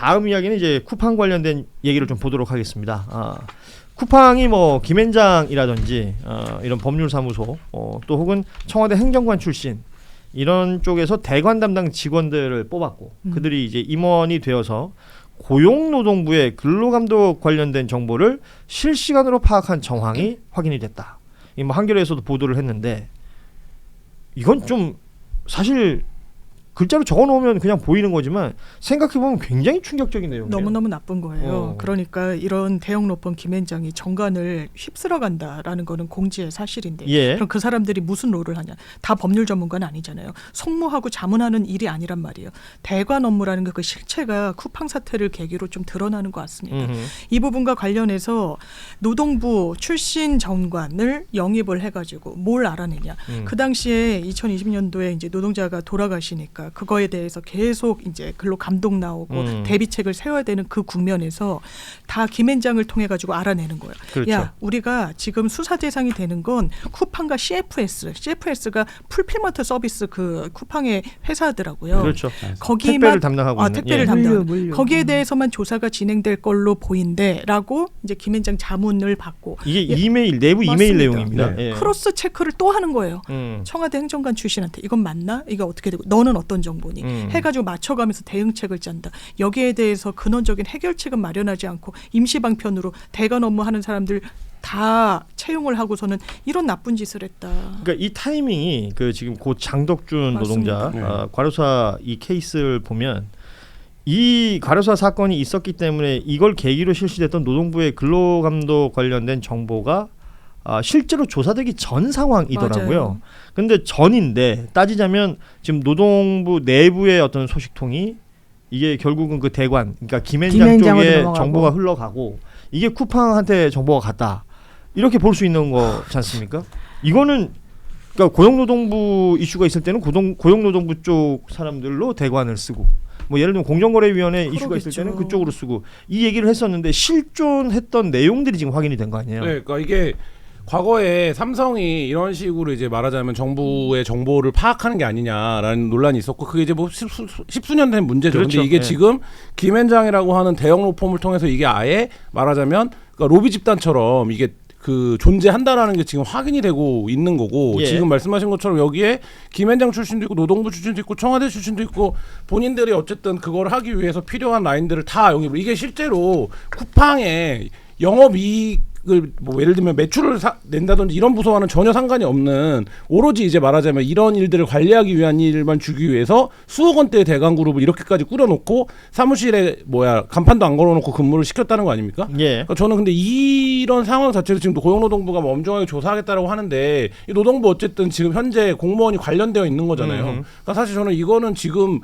다음 이야기는 이제 쿠팡 관련된 얘기를 좀 보도록 하겠습니다. 쿠팡이 뭐 김앤장이라든지 이런 법률사무소 또 혹은 청와대 행정관 출신 이런 쪽에서 대관 담당 직원들을 뽑았고 그들이 이제 임원이 되어서 고용노동부의 근로감독 관련된 정보를 실시간으로 파악한 정황이 확인이 됐다. 이 뭐 한겨레에서도 보도를 했는데 이건 좀 사실 글자로 적어놓으면 그냥 보이는 거지만 생각해보면 굉장히 충격적인 내용이에요. 너무너무 나쁜 거예요. 그러니까 이런 대형 로펌 김앤장이 정관을 휩쓸어간다라는 거는 공지의 사실인데 예. 그럼 그 사람들이 무슨 롤을 하냐. 다 법률 전문가는 아니잖아요. 송무하고 자문하는 일이 아니란 말이에요. 대관 업무라는 그 실체가 쿠팡 사태를 계기로 좀 드러나는 것 같습니다. 이 부분과 관련해서 노동부 출신 정관을 영입을 해가지고 뭘 알아내냐. 그 당시에 2020년도에 이제 노동자가 돌아가시니까 그거에 대해서 계속 이제 근로 감독 나오고 대비책을 세워야 되는 그 국면에서 다 김앤장을 통해 가지고 알아내는 거예요. 그렇죠. 야, 우리가 지금 수사 대상이 되는 건 쿠팡과 CFS가 풀필먼트 서비스 그 쿠팡의 회사더라고요. 그렇죠. 거기만 택배를 담당하고 있는. 택배를 예. 담당. 물류. 거기에 대해서만 조사가 진행될 걸로 보인대라고 이제 김앤장 자문을 받고 이게 이메일 내부 맞습니다. 이메일 내용입니다. 네. 예. 크로스 체크를 또 하는 거예요. 청와대 행정관 출신한테 이건 맞나? 이거 어떻게 되고 너는 어떤 정보니? 해가지고 맞춰가면서 대응책을 짠다. 여기에 대해서 근원적인 해결책은 마련하지 않고 임시방편으로 대관 업무하는 사람들 다 채용을 하고서는 이런 나쁜 짓을 했다. 그러니까 이 타이밍이 그 지금 고 장덕준 맞습니다. 노동자 과로사 이 케이스를 보면 이 과로사 사건이 있었기 때문에 이걸 계기로 실시됐던 노동부의 근로감독 관련된 정보가 실제로 조사되기 전 상황이더라고요. 근데 전인데 따지자면 지금 노동부 내부의 어떤 소식통이 이게 결국은 그 대관, 그러니까 김앤장 쪽에 넘어가고. 정보가 흘러가고 이게 쿠팡한테 정보가 갔다. 이렇게 볼 수 있는 거지 않습니까? 이거는 그러니까 고용노동부 이슈가 있을 때는 고용노동부 쪽 사람들로 대관을 쓰고 뭐 예를 들면 공정거래위원회 이슈가 있을 때는 그쪽으로 쓰고 이 얘기를 했었는데 실존했던 내용들이 지금 확인이 된 거 아니에요? 네, 그러니까 이게 과거에 삼성이 이런 식으로 이제 말하자면 정부의 정보를 파악하는 게 아니냐라는 논란이 있었고 그게 이제 뭐 십수년 된 문제죠. 그렇죠. 근데 이게 네. 지금 김앤장이라고 하는 대형 로펌을 통해서 이게 아예 말하자면 그러니까 로비 집단처럼 이게 그 존재한다라는 게 지금 확인이 되고 있는 거고 예. 지금 말씀하신 것처럼 여기에 김앤장 출신도 있고 노동부 출신도 있고 청와대 출신도 있고 본인들이 어쨌든 그걸 하기 위해서 필요한 라인들을 다 영입을 이게 실제로 쿠팡의 영업이익을 뭐 예를 들면 매출을 낸다든지 이런 부서와는 전혀 상관이 없는 오로지 이제 말하자면 이런 일들을 관리하기 위한 일만 주기 위해서 수억 원대의 대강 그룹을 이렇게까지 꾸려놓고 사무실에 간판도 안 걸어놓고 근무를 시켰다는 거 아닙니까? 예. 그러니까 저는 근데 이런 상황 자체를 지금 고용노동부가 뭐 엄중하게 조사하겠다라고 하는데 이 노동부 어쨌든 지금 현재 공무원이 관련되어 있는 거잖아요. 그러니까 사실 저는 이거는 지금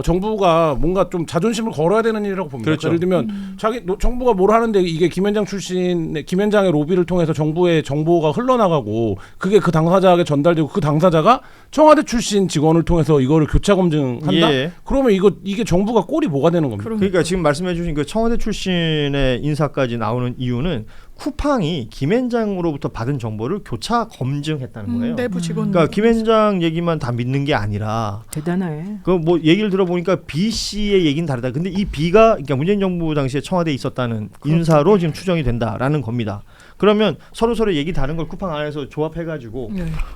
정부가 뭔가 좀 자존심을 걸어야 되는 일이라고 봅니다. 그렇죠. 예를 들면 정부가 뭘 하는데 이게 김앤장 출신의 김앤장의 로비를 통해서 정부의 정보가 흘러나가고 그게 그 당사자에게 전달되고 그 당사자가 청와대 출신 직원을 통해서 이거를 교차 검증한다? 예. 그러면 이게 정부가 꼴이 뭐가 되는 겁니까? 그러니까 지금 말씀해주신 그 청와대 출신의 인사까지 나오는 이유는 쿠팡이 김앤장으로부터 받은 정보를 교차 검증했다는 거예요. 내부 직원. 그러니까 김앤장 얘기만 다 믿는 게 아니라 대단해. 그 뭐 얘기를 들어보니까 B 씨의 얘기는 다르다. 근데 이 B가 그러니까 문재인 정부 당시에 청와대에 있었다는 인사로 지금 추정이 된다라는 겁니다. 그러면 서로 얘기 다른 걸 쿠팡 안에서 조합해가지고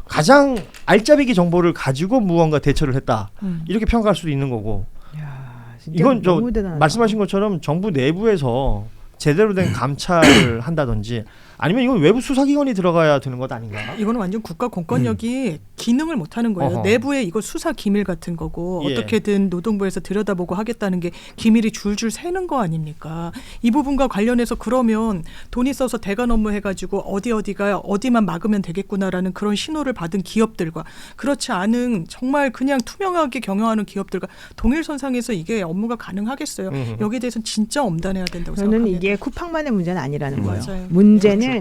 가장 알짜배기 정보를 가지고 무언가 대처를 했다. 이렇게 평가할 수도 있는 거고. 야, 진짜 이건 저 너무 대단하다. 말씀하신 것처럼 정부 내부에서 제대로 된 감찰을 한다든지 아니면 이건 외부 수사기관이 들어가야 되는 것 아닌가? 이거는 완전 국가 공권력이 기능을 못하는 거예요. 어허. 내부에 이거 수사 기밀 같은 거고 예. 어떻게든 노동부에서 들여다보고 하겠다는 게 기밀이 줄줄 새는 거 아닙니까? 이 부분과 관련해서 그러면 돈이 써서 대관 업무 해가지고 어디가 어디만 막으면 되겠구나라는 그런 신호를 받은 기업들과 그렇지 않은 정말 그냥 투명하게 경영하는 기업들과 동일선상에서 이게 업무가 가능하겠어요. 여기에 대해서는 진짜 엄단해야 된다고 저는 생각합니다. 이게 쿠팡만의 문제는 아니라는 거예요. 맞아요. 문제는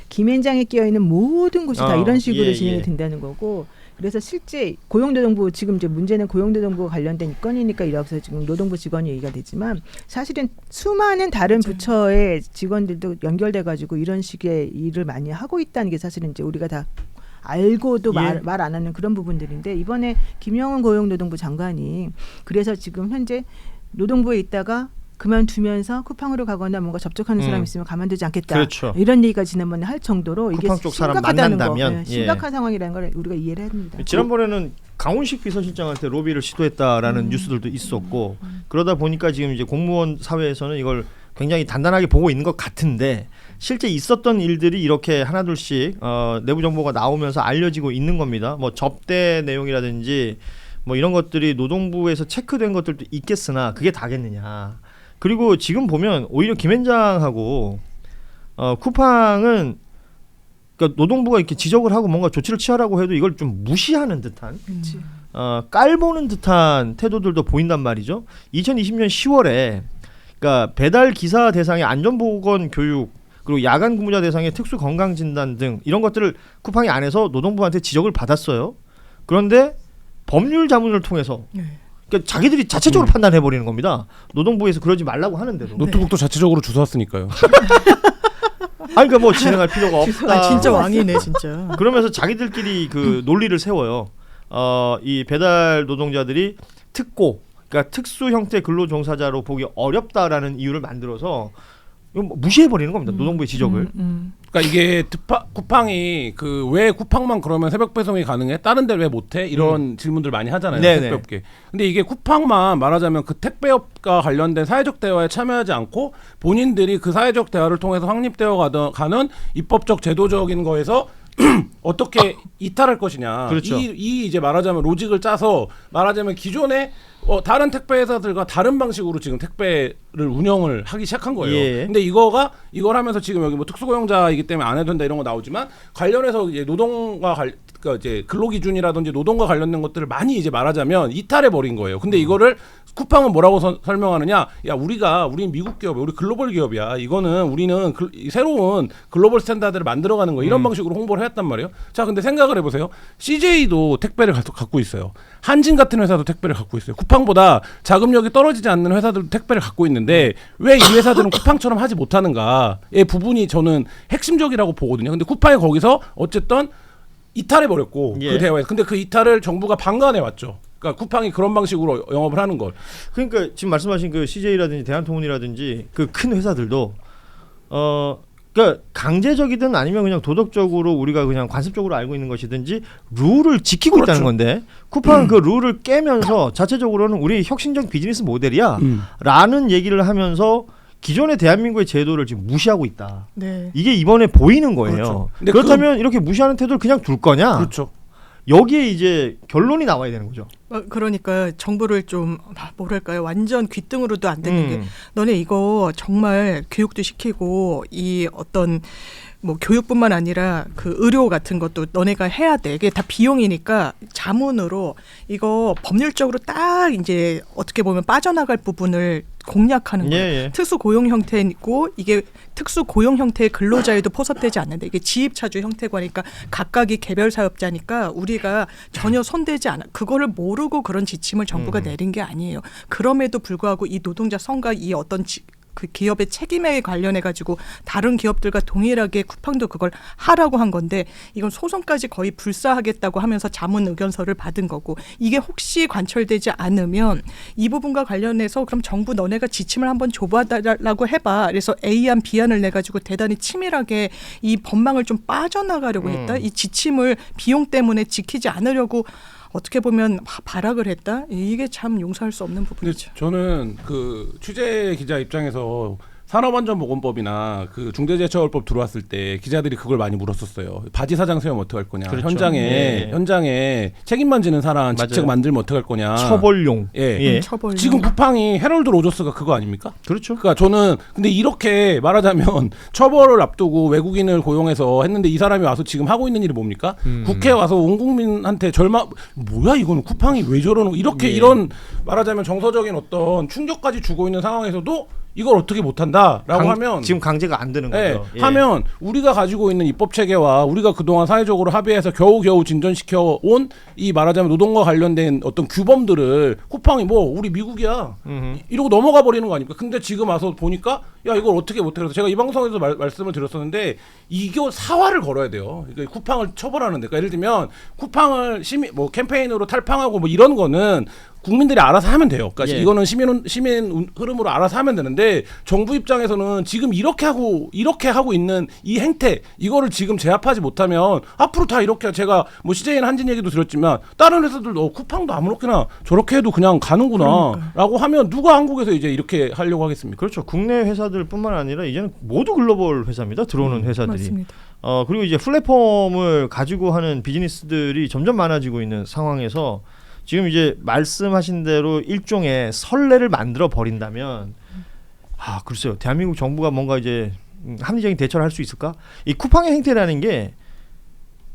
김앤장에 끼어 있는 모든 곳이 다 이런 식으로 예, 진행이 예. 된다는 거고. 그래서 실제 고용노동부 지금 이제 문제는 고용노동부와 관련된 건이니까 이라서 지금 노동부 직원이 얘기가 되지만 사실은 수많은 다른 부처의 직원들도 연결돼 가지고 이런 식의 일을 많이 하고 있다는 게 사실은 이제 우리가 다 알고도 예. 말 안 하는 그런 부분들인데 이번에 김영은 고용노동부 장관이 그래서 지금 현재 노동부에 있다가 그만두면서 쿠팡으로 가거나 뭔가 접촉하는 사람이 있으면 가만두지 않겠다. 그렇죠. 이런 얘기가 지난번에 할 정도로 이게 쿠팡 쪽 사람 심각하다는 만난다면, 거, 네, 심각한 상황이라는 걸 우리가 이해를 합니다. 지난번에는 강훈식 비서실장한테 로비를 시도했다라는 뉴스들도 있었고 그러다 보니까 지금 이제 공무원 사회에서는 이걸 굉장히 단단하게 보고 있는 것 같은데 실제 있었던 일들이 이렇게 하나둘씩 내부 정보가 나오면서 알려지고 있는 겁니다. 뭐 접대 내용이라든지 뭐 이런 것들이 노동부에서 체크된 것들도 있겠으나 그게 다겠느냐. 그리고 지금 보면 오히려 김앤장하고 쿠팡은 그러니까 노동부가 이렇게 지적을 하고 뭔가 조치를 취하라고 해도 이걸 좀 무시하는 듯한 깔보는 듯한 태도들도 보인단 말이죠. 2020년 10월에 그러니까 배달 기사 대상의 안전보건 교육 그리고 야간 근무자 대상의 특수 건강 진단 등 이런 것들을 쿠팡이 안 해서 노동부한테 지적을 받았어요. 그런데 법률 자문을 통해서 그러니까 자기들이 자체적으로 판단해 버리는 겁니다. 노동부에서 그러지 말라고 하는데도. 노트북도 자체적으로 주워왔으니까요. 아니 그러니까 뭐 진행할 필요가 없다. 진짜 왕이네 진짜. 그러면서 자기들끼리 그 논리를 세워요. 이 배달 노동자들이 특고, 그러니까 특수 형태 근로 종사자로 보기 어렵다라는 이유를 만들어서 이거 뭐 무시해 버리는 겁니다. 노동부의 지적을. 그러니까 이게 쿠팡이 그 왜 쿠팡만 그러면 새벽 배송이 가능해? 다른 데를 왜 못해? 이런 질문들 많이 하잖아요. 네네. 택배업계. 근데 이게 쿠팡만 말하자면 그 택배업과 관련된 사회적 대화에 참여하지 않고 본인들이 그 사회적 대화를 통해서 확립되어 가는 입법적 제도적인 거에서 어떻게 이탈할 것이냐. 그렇죠. 이 이제 말하자면 로직을 짜서 말하자면 기존에 다른 택배 회사들과 다른 방식으로 지금 택배를 운영을 하기 시작한 거예요. 예. 근데 이걸 하면서 지금 여기 뭐 특수고용자이기 때문에 안 해도 된다 이런 거 나오지만 관련해서 이제 노동과 그러니까 이제 근로기준이라든지 노동과 관련된 것들을 많이 이제 말하자면 이탈해 버린 거예요. 근데 이거를 쿠팡은 뭐라고 설명하느냐? 야, 우린 미국 기업이야, 우리 글로벌 기업이야. 이거는 우리는 새로운 글로벌 스탠다드를 만들어가는 거야. 이런 방식으로 홍보를 했단 말이에요. 자, 근데 생각을 해보세요. CJ도 택배를 갖고 있어요. 한진 같은 회사도 택배를 갖고 있어요. 쿠팡보다 자금력이 떨어지지 않는 회사들도 택배를 갖고 있는데 왜 이 회사들은 쿠팡처럼 하지 못하는가의 부분이 저는 핵심적이라고 보거든요. 근데 쿠팡이 거기서 어쨌든 이탈해 버렸고 예. 그 대화에서. 근데 그 이탈을 정부가 방관해 왔죠. 그러니까 쿠팡이 그런 방식으로 영업을 하는 걸. 그러니까 지금 말씀하신 그 CJ라든지 대한통운이라든지 그 큰 회사들도 그러니까 강제적이든 아니면 그냥 도덕적으로 우리가 그냥 관습적으로 알고 있는 것이든지 룰을 지키고 그렇죠. 있다는 건데 쿠팡은 그 룰을 깨면서 자체적으로는 우리 혁신적 비즈니스 모델이야 라는 얘기를 하면서 기존의 대한민국의 제도를 지금 무시하고 있다. 네. 이게 이번에 보이는 거예요. 그렇죠. 근데 그렇다면 이렇게 무시하는 태도를 그냥 둘 거냐? 그렇죠. 여기에 이제 결론이 나와야 되는 거죠. 그러니까 정부를 좀 뭐랄까요, 완전 귓등으로도 안 되는 게 너네 이거 정말 교육도 시키고 이 어떤 뭐 교육뿐만 아니라 그 의료 같은 것도 너네가 해야 돼. 이게 다 비용이니까 자문으로 이거 법률적으로 딱 이제 어떻게 보면 빠져나갈 부분을 공략하는 거예요. 예. 특수 고용 형태이고 이게 특수 고용 형태의 근로자에도 포섭되지 않는데 이게 지입차주 형태가니까 각각이 개별 사업자니까 우리가 전혀 손대지 않아. 그거를 모르고 그런 지침을 정부가 내린 게 아니에요. 그럼에도 불구하고 이 노동자 성과 이 어떤 그 기업의 책임에 관련해 가지고 다른 기업들과 동일하게 쿠팡도 그걸 하라고 한 건데 이건 소송까지 거의 불사하겠다고 하면서 자문 의견서를 받은 거고 이게 혹시 관철되지 않으면 이 부분과 관련해서 그럼 정부 너네가 지침을 한번 줘봐달라고 해봐. 그래서 A안 B안을 내 가지고 대단히 치밀하게 이 법망을 좀 빠져나가려고 했다. 이 지침을 비용 때문에 지키지 않으려고 어떻게 보면 발악을 했다. 이게 참 용서할 수 없는 부분이죠. 저는 그 취재 기자 입장에서 산업안전보건법이나 그 중대재해처벌법 들어왔을 때 기자들이 그걸 많이 물었었어요. 바지 사장 세우면 어떡할 거냐. 그렇죠. 현장에 책임만 지는 사람 직책 맞아요. 만들면 어떡할 거냐. 처벌용. 예. 처벌. 지금 쿠팡이 헤럴드 로저스가 그거 아닙니까? 그렇죠. 그러니까 저는 근데 이렇게 말하자면 처벌을 앞두고 외국인을 고용해서 했는데 이 사람이 와서 지금 하고 있는 일이 뭡니까? 국회에 와서 온 국민한테 뭐야 이거는 쿠팡이 왜 저러는 이렇게 이런 말하자면 정서적인 어떤 충격까지 주고 있는 상황에서도 이걸 어떻게 못한다라고 하면 지금 강제가 안 되는 예, 거죠. 예. 하면 우리가 가지고 있는 입법 체계와 우리가 그동안 사회적으로 합의해서 겨우겨우 진전시켜 온 이 말하자면 노동과 관련된 어떤 규범들을 쿠팡이 뭐 우리 미국이야 이러고 넘어가 버리는 거 아닙니까? 근데 지금 와서 보니까 야 이걸 어떻게 못해. 그래서 제가 이 방송에서 말씀을 드렸었는데 이거 사활을 걸어야 돼요. 그러니까 쿠팡을 처벌하는데 그러니까 예를 들면 쿠팡을 뭐 캠페인으로 탈팡하고 뭐 이런 거는 국민들이 알아서 하면 돼요. 그러니까 예. 이거는 시민 흐름으로 알아서 하면 되는데 정부 입장에서는 지금 이렇게 하고 있는 이 행태 이거를 지금 제압하지 못하면 앞으로 다 이렇게 제가 뭐 CJN 한진 얘기도 들었지만 다른 회사들도 쿠팡도 아무렇게나 저렇게 해도 그냥 가는구나라고 하면 누가 한국에서 이제 이렇게 하려고 하겠습니까? 그렇죠. 국내 회사들뿐만 아니라 이제는 모두 글로벌 회사입니다. 들어오는 회사들이. 맞습니다. 그리고 이제 플랫폼을 가지고 하는 비즈니스들이 점점 많아지고 있는 상황에서 지금 이제 말씀하신 대로 일종의 선례를 만들어 버린다면 글쎄요. 대한민국 정부가 뭔가 이제 합리적인 대처를 할 수 있을까? 이 쿠팡의 행태라는 게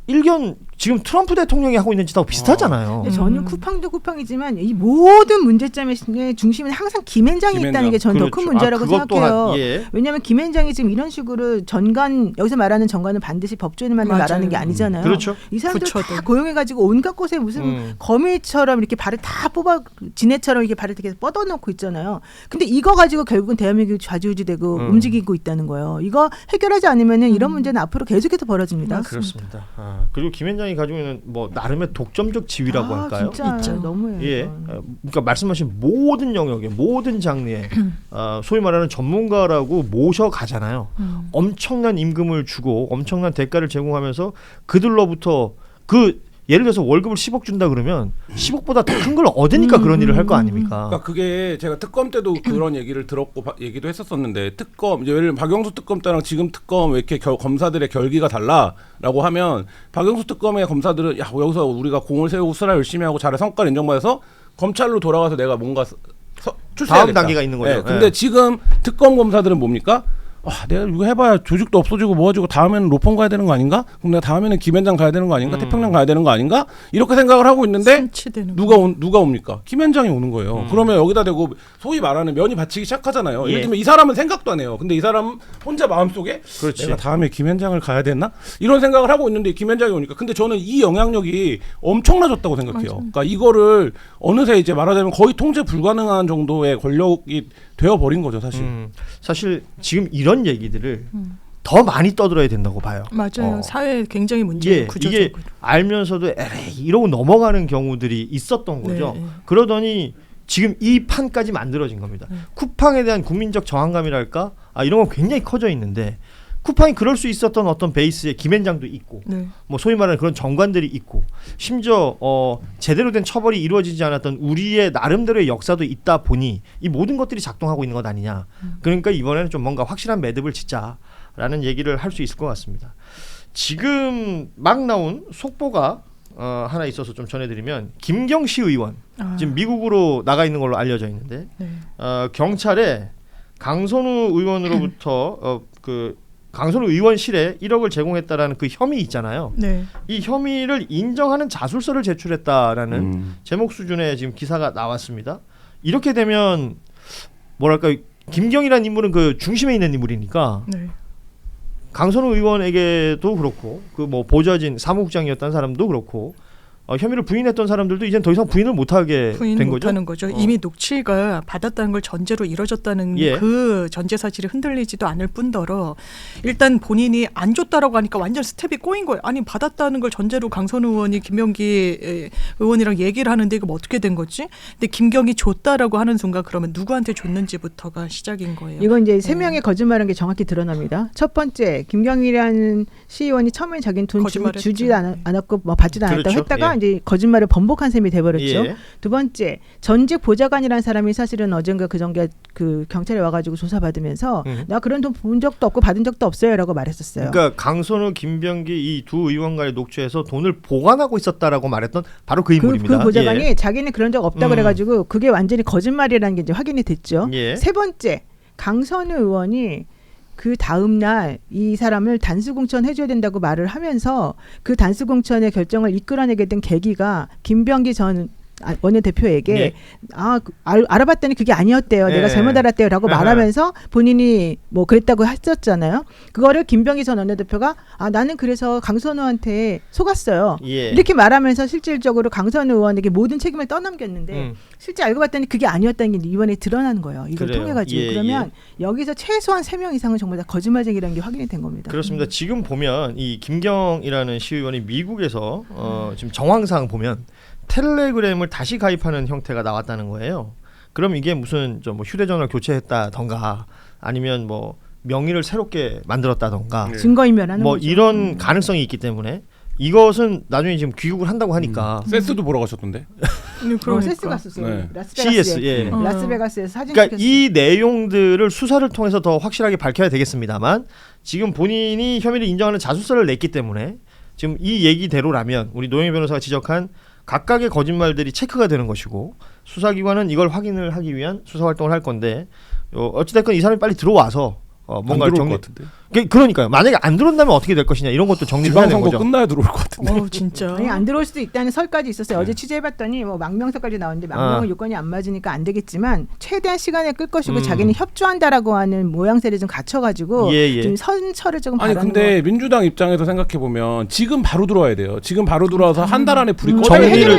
일견 지금 트럼프 대통령이 하고 있는 짓하고 비슷하잖아요. 근데 저는 쿠팡도 쿠팡이지만 이 모든 문제점의 중심에는 항상 김앤장이 있다는 게 저는 더 큰 그렇죠. 문제라고 그것 생각해요. 또한, 예. 왜냐하면 김앤장이 지금 이런 식으로 전관 여기서 말하는 전관은 반드시 법조인만 맞아요. 말하는 게 아니잖아요. 그렇죠. 이 사람들 부처들. 다 고용해가지고 온갖 곳에 무슨 거미처럼 이렇게 발을 다 뽑아 지네처럼 이렇게 발을 되게 뻗어놓고 있잖아요. 근데 이거 가지고 결국은 대한민국이 좌지우지되고 움직이고 있다는 거예요. 이거 해결하지 않으면은 이런 문제는 앞으로 계속해서 벌어집니다. 그렇습니다. 그리고 김앤장이 가지고 있는 뭐 나름의 독점적 지위라고 할까요? 진짜 있죠. 너무해요. 예, 이건. 그러니까 말씀하신 모든 영역에 모든 장르에 소위 말하는 전문가라고 모셔 가잖아요. 엄청난 임금을 주고 엄청난 대가를 제공하면서 그들로부터 예를 들어서 월급을 10억 준다 그러면 10억보다 더 큰 걸 얻으니까 그런 일을 할 거 아닙니까? 그러니까 그게 제가 특검 때도 그런 얘기를 들었고 얘기도 했었었는데 특검 예를 들면 박영수 특검 때랑 지금 특검 왜 이렇게 검사들의 결기가 달라라고 하면 박영수 특검의 검사들은 야 여기서 우리가 공을 세우고 수사 열심히 하고 잘해 성과를 인정받아서 검찰로 돌아가서 내가 뭔가 출세해야겠다. 다음 단계가 있는 거죠. 네, 근데 예. 지금 특검 검사들은 뭡니까? 내가 이거 해봐야 조직도 없어지고 뭐가지고 다음에는 로펌 가야 되는 거 아닌가? 그럼 내가 다음에는 김앤장 가야 되는 거 아닌가? 태평양 가야 되는 거 아닌가? 이렇게 생각을 하고 있는데 선취되는 누가 옵니까? 김앤장이 오는 거예요. 그러면 여기다 대고 소위 말하는 면이 받치기 시작하잖아요. 예. 예를 들면 이 사람은 생각도 안 해요. 근데 이 사람은 혼자 마음속에 그렇지. 내가 다음에 김앤장을 가야 되나? 이런 생각을 하고 있는데 김앤장이 오니까 근데 저는 이 영향력이 엄청나졌다고 생각해요. 그러니까 이거를 어느새 이제 말하자면 거의 통제 불가능한 정도의 권력이 되어버린 거죠, 사실. 사실 지금 이런 얘기들을 더 많이 떠들어야 된다고 봐요. 맞아요. 사회에 굉장히 문제예요. 이게 구조적으로. 알면서도 에이 이러고 넘어가는 경우들이 있었던 거죠. 네. 그러더니 지금 이 판까지 만들어진 겁니다. 쿠팡에 대한 국민적 저항감이랄까? 이런 건 굉장히 커져 있는데 쿠팡이 그럴 수 있었던 어떤 베이스에 김앤장도 있고 네. 뭐 소위 말하는 그런 정관들이 있고 심지어 제대로 된 처벌이 이루어지지 않았던 우리의 나름대로의 역사도 있다 보니 이 모든 것들이 작동하고 있는 것 아니냐. 그러니까 이번에는 좀 뭔가 확실한 매듭을 짓자라는 얘기를 할 수 있을 것 같습니다. 지금 막 나온 속보가 하나 있어서 좀 전해드리면 김경시 의원 지금 미국으로 나가 있는 걸로 알려져 있는데 네. 경찰에 강선우 의원으로부터 강선우 의원실에 1억을 제공했다라는 그 혐의 있잖아요. 네. 이 혐의를 인정하는 자술서를 제출했다라는 제목 수준의 지금 기사가 나왔습니다. 이렇게 되면 뭐랄까 김경이라는 인물은 그 중심에 있는 인물이니까 네. 강선우 의원에게도 그렇고 그 뭐 보좌진 사무국장이었던 사람도 그렇고 혐의를 부인했던 사람들도 이젠 더 이상 부인을 못하게 부인 된 못하는 거죠. 이미 녹취가 받았다는 걸 전제로 이뤄졌다는 예. 그 전제 사실이 흔들리지도 않을 뿐더러 일단 본인이 안 줬다라고 하니까 완전 스텝이 꼬인 거예요. 아니 받았다는 걸 전제로 강선우 의원이 김명기 의원이랑 얘기를 하는데 이거 뭐 어떻게 된 거지? 근데 김경이 줬다라고 하는 순간 그러면 누구한테 줬는지부터가 시작인 거예요. 이건 이제 세 명의 거짓말한 게 정확히 드러납니다. 첫 번째, 김경이라는 시의원이 처음에 자기는 돈 거짓말했죠. 주지 않았고 뭐 받지도 않았다고 그렇죠. 했다가 예. 이제 거짓말을 번복한 셈이 돼버렸죠. 예. 두 번째, 전직 보좌관이라는 사람이 사실은 어젠가 그전에 그 경찰에 와가지고 조사받으면서 나 그런 돈 본 적도 없고 받은 적도 없어요라고 말했었어요. 그러니까 강선우, 김병기 이 두 의원과의 녹취에서 돈을 보관하고 있었다라고 말했던 바로 그 인물입니다. 그 보좌관이 예. 자기는 그런 적 없다 그래가지고 그게 완전히 거짓말이라는 게 이제 확인이 됐죠. 예. 세 번째, 강선우 의원이 그 다음 날 이 사람을 단수공천 해줘야 된다고 말을 하면서 그 단수공천의 결정을 이끌어내게 된 계기가 김병기 전 원내대표에게 네. 알아봤더니 그게 아니었대요. 네. 내가 잘못 알았대요라고 말하면서 본인이 뭐 그랬다고 했었잖아요. 그거를 김병기 전 원내대표가 나는 그래서 강선우한테 속았어요. 예. 이렇게 말하면서 실질적으로 강선우 의원에게 모든 책임을 떠넘겼는데 실제 알고 봤더니 그게 아니었다는 게 이번에 드러나는 거예요. 이걸 그래요. 통해 가지고 예, 그러면 여기서 최소한 3명 이상은 정말 다 거짓말쟁이라는 게 확인이 된 겁니다. 그렇습니다. 지금 보면 이 김경이라는 시의원이 미국에서 지금 정황상 보면 텔레그램을 다시 가입하는 형태가 나왔다는 거예요. 그럼 이게 무슨 뭐 휴대전화를 교체했다던가 아니면 뭐 명의를 새롭게 만들었다던가 증거인멸하는 뭐 거죠. 이런 가능성이 있기 때문에 이것은 나중에 지금 귀국을 한다고 하니까 세스도 보러 가셨던데. 세스 갔었어요. 네. 라스베가스에. CS 예. 라스베가스에서 사진 그러니까 찍혔어요. 이 내용들을 수사를 통해서 더 확실하게 밝혀야 되겠습니다만 지금 본인이 혐의를 인정하는 자수서를 냈기 때문에 지금 이 얘기대로라면 우리 노영희 변호사가 지적한 각각의 거짓말들이 체크가 되는 것이고 수사기관은 이걸 확인을 하기 위한 수사활동을 할 건데 어찌됐건 이 사람이 빨리 들어와서 뭔가를 들어올 정리. 것 같은데. 그러니까요. 만약에 안 들어온다면 어떻게 될 것이냐 이런 것도 정리를 해야 되는 지방선거 거죠. 끝나야 들어올 것 같은데. 진짜. 아니 안 들어올 수도 있다는 설까지 있었어요. 네. 어제 취재해봤더니 뭐 망명서까지 나왔는데 망명은 요건이 안 맞으니까 안 되겠지만 최대한 시간을 끌 것이고 자기는 협조한다라고 하는 모양새를 좀 갖춰가지고 예. 지금 선처를 조금 아니 바라는 근데 민주당 입장에서 생각해 보면 지금 바로 들어와야 돼요. 지금 바로 들어와서 한 달 안에 불이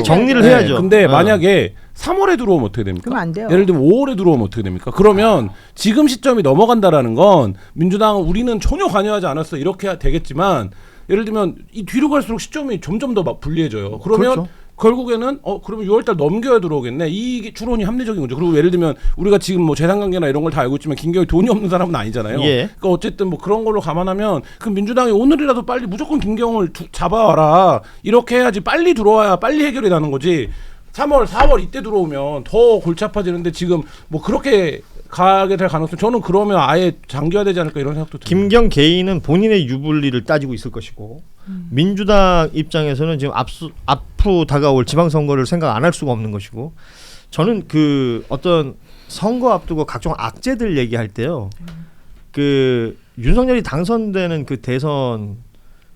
정리를 네, 해야죠. 근데 만약에 3월에 들어오면 어떻게 됩니까? 그러면 안 돼요. 예를 들면 5월에 들어오면 어떻게 됩니까? 그러면 지금 시점이 넘어간다라는 건 민주당은 우리는 전혀 관여하지 않았어 이렇게 되겠지만 예를 들면 이 뒤로 갈수록 시점이 점점 더 불리해져요. 그러면 그렇죠. 결국에는 그러면 6월달 넘겨야 들어오겠네. 이 추론이 합리적인 거죠. 그리고 예를 들면 우리가 지금 뭐 재산관계나 이런 걸 다 알고 있지만 김경희 돈이 없는 사람은 아니잖아요. 예. 그러니까 어쨌든 뭐 그런 걸로 감안하면 그 민주당이 오늘이라도 빨리 무조건 김경을 잡아와라. 이렇게 해야지 빨리 들어와야 빨리 해결이 나는 거지. 3월, 4월 이때 들어오면 더 골치 아파지는데 지금 뭐 그렇게 가게 될 가능성 저는 그러면 아예 장기화되지 않을까 이런 생각도 듭니다. 김경 개인은 본인의 유불리를 따지고 있을 것이고 민주당 입장에서는 지금 앞으로 다가올 지방선거를 생각 안 할 수가 없는 것이고 저는 그 어떤 선거 앞두고 각종 악재들 얘기할 때요. 그 윤석열이 당선되는 그 대선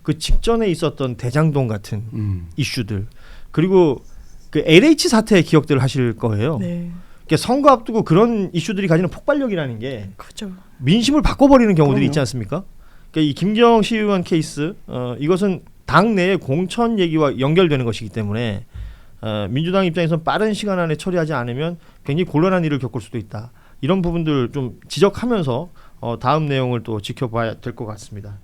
그 직전에 있었던 대장동 같은 이슈들 그리고 그 LH 사태의 기억들을 하실 거예요. 네. 그러니까 선거 앞두고 그런 이슈들이 가지는 폭발력이라는 게 그죠. 민심을 바꿔버리는 경우들이 그럼요. 있지 않습니까? 그러니까 이 김경 시의원 케이스 이것은 당 내의 공천 얘기와 연결되는 것이기 때문에 민주당 입장에서는 빠른 시간 안에 처리하지 않으면 굉장히 곤란한 일을 겪을 수도 있다. 이런 부분들 좀 지적하면서 다음 내용을 또 지켜봐야 될 것 같습니다.